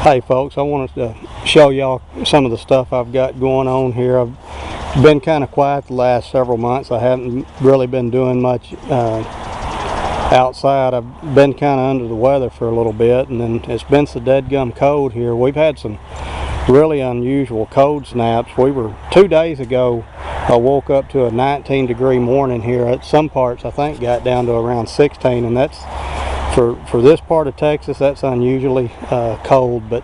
Hey folks, I wanted to show y'all some of the stuff I've got going on here. I've been kind of quiet the last several months. I haven't really been doing much outside. I've been kind of under the weather for a little bit, and then it's been so deadgum cold here. We've had some really unusual cold snaps. 2 days ago, I woke up to a 19-degree morning here. At some parts I think got down to around 16, and that's for this part of Texas, that's unusually cold. But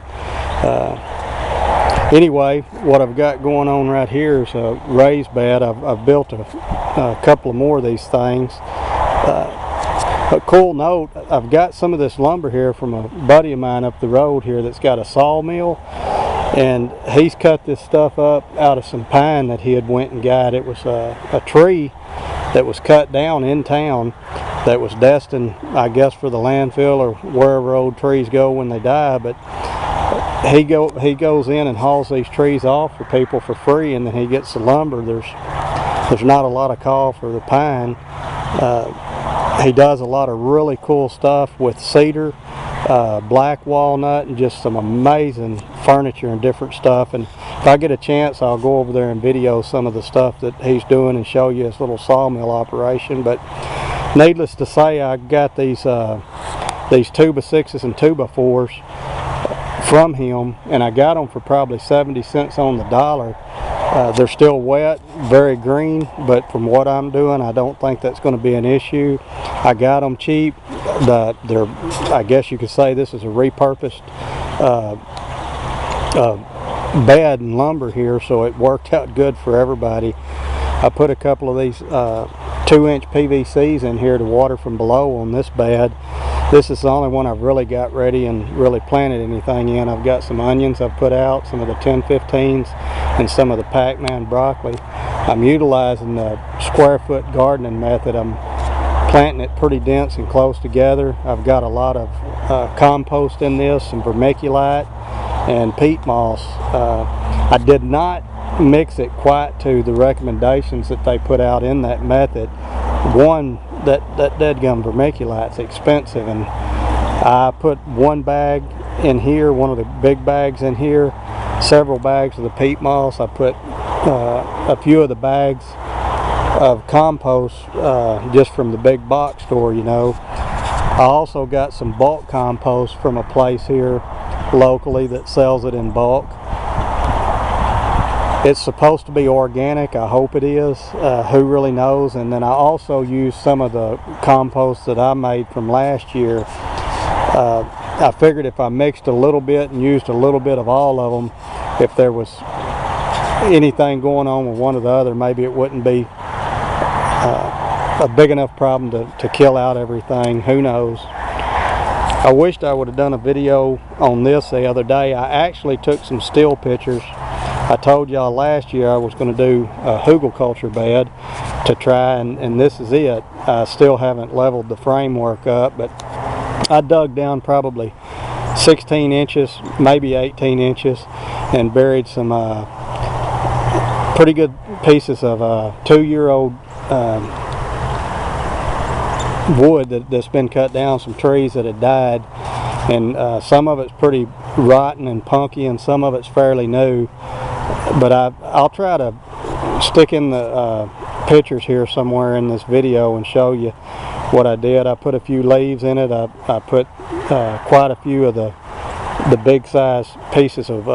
anyway, what I've got going on right here is a raised bed. I've built a couple of more of these things. A cool note, I've got some of this lumber here from a buddy of mine up the road here that's got a sawmill, and he's cut this stuff up out of some pine that he had went and got. It was a tree that was cut down in town that was destined, I guess, for the landfill or wherever old trees go when they die. But he goes in and hauls these trees off for people for free, and then he gets the lumber. There's not a lot of call for the pine. He does a lot of really cool stuff with cedar, black walnut, and just some amazing furniture and different stuff. And if I get a chance, I'll go over there and video some of the stuff that he's doing and show you his little sawmill operation. But needless to say, I got these 2x6s and 2x4s from him, and I got them for probably 70 cents on the dollar. They're still wet, very green, but from what I'm doing, I don't think that's going to be an issue. I got them cheap. I guess you could say this is a repurposed bed and lumber here, so it worked out good for everybody. I put a couple of these 2-inch PVCs in here to water from below on this bed. This is the only one I've really got ready and really planted anything in. I've got some onions I've put out, some of the 1015s, and some of the Pac-Man broccoli. I'm utilizing the square foot gardening method. I'm planting it pretty dense and close together. I've got a lot of compost in this, some vermiculite and peat moss. I did not mix it quite to the recommendations that they put out in that method. One, that deadgum vermiculite's expensive, and I put one bag in here, one of the big bags in here, several bags of the peat moss. I put a few of the bags of compost just from the big box store, you know. I also got some bulk compost from a place here locally that sells it in bulk. It's supposed to be organic. I hope it is. Who really knows? And then I also used some of the compost that I made from last year. I figured if I mixed a little bit and used a little bit of all of them, if there was anything going on with one or the other, maybe it wouldn't be a big enough problem to kill out everything. Who knows? I wished I would have done a video on this the other day. I actually took some still pictures. I told y'all last year I was going to do a hugelkultur bed to try, and this is it. I still haven't leveled the framework up, but I dug down probably 16 inches, maybe 18 inches, and buried some pretty good pieces of 2-year-old wood that's been cut down, some trees that had died, and some of it's pretty rotten and punky, and some of it's fairly new. But I'll try to stick in the pictures here somewhere in this video and show you what I did. I put a few leaves in it. I put quite a few of the big size pieces of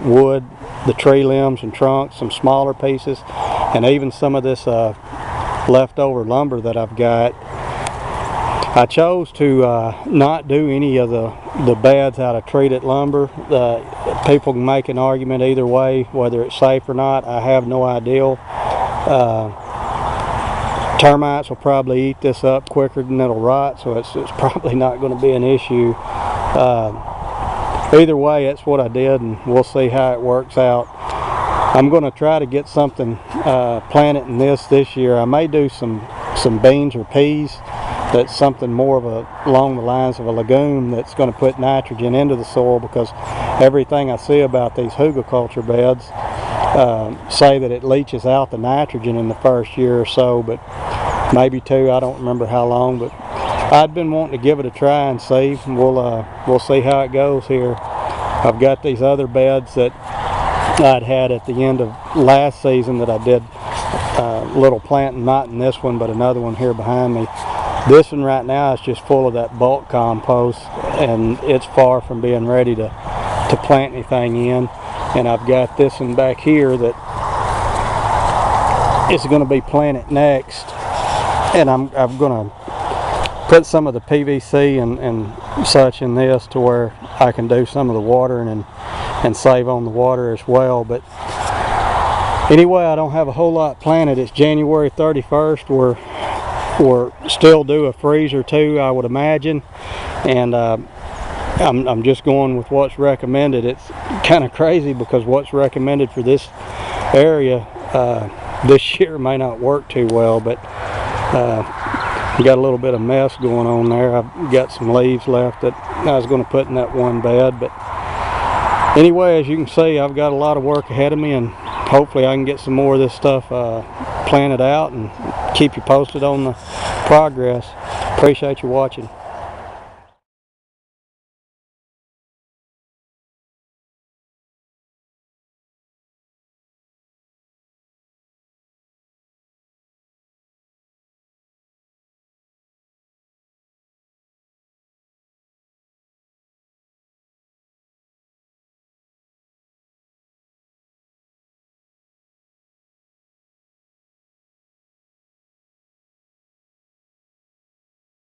wood, the tree limbs and trunks, some smaller pieces, and even some of this leftover lumber that I've got. I chose to not do any of the beds out of treated lumber. People can make an argument either way, whether it's safe or not. I have no idea. Termites will probably eat this up quicker than it'll rot, so it's probably not going to be an issue. Either way, that's what I did, and we'll see how it works out. I'm going to try to get something planted in this year. I may do some beans or peas. That's something more of along the lines of a legume that's going to put nitrogen into the soil, because everything I see about these hugelkultur beds say that it leaches out the nitrogen in the first year or so, but maybe 2. I don't remember how long, but I'd been wanting to give it a try and see. We'll see how it goes here. I've got these other beds that I'd had at the end of last season that I did little planting, not in this one but another one here behind me. This one right now is just full of that bulk compost, and it's far from being ready to plant anything in. And I've got this one back here that is going to be planted next, and I'm going to put some of the PVC and such in this to where I can do some of the watering and save on the water as well. But anyway, I don't have a whole lot planted. It's January 31st. We're still due a freeze or two, I would imagine, and I'm just going with what's recommended. It's kind of crazy because what's recommended for this area this year may not work too well, but we got a little bit of mess going on there. I've got some leaves left that I was going to put in that one bed, but anyway, as you can see, I've got a lot of work ahead of me, and hopefully I can get some more of this stuff planted out and keep you posted on the progress. Appreciate you watching.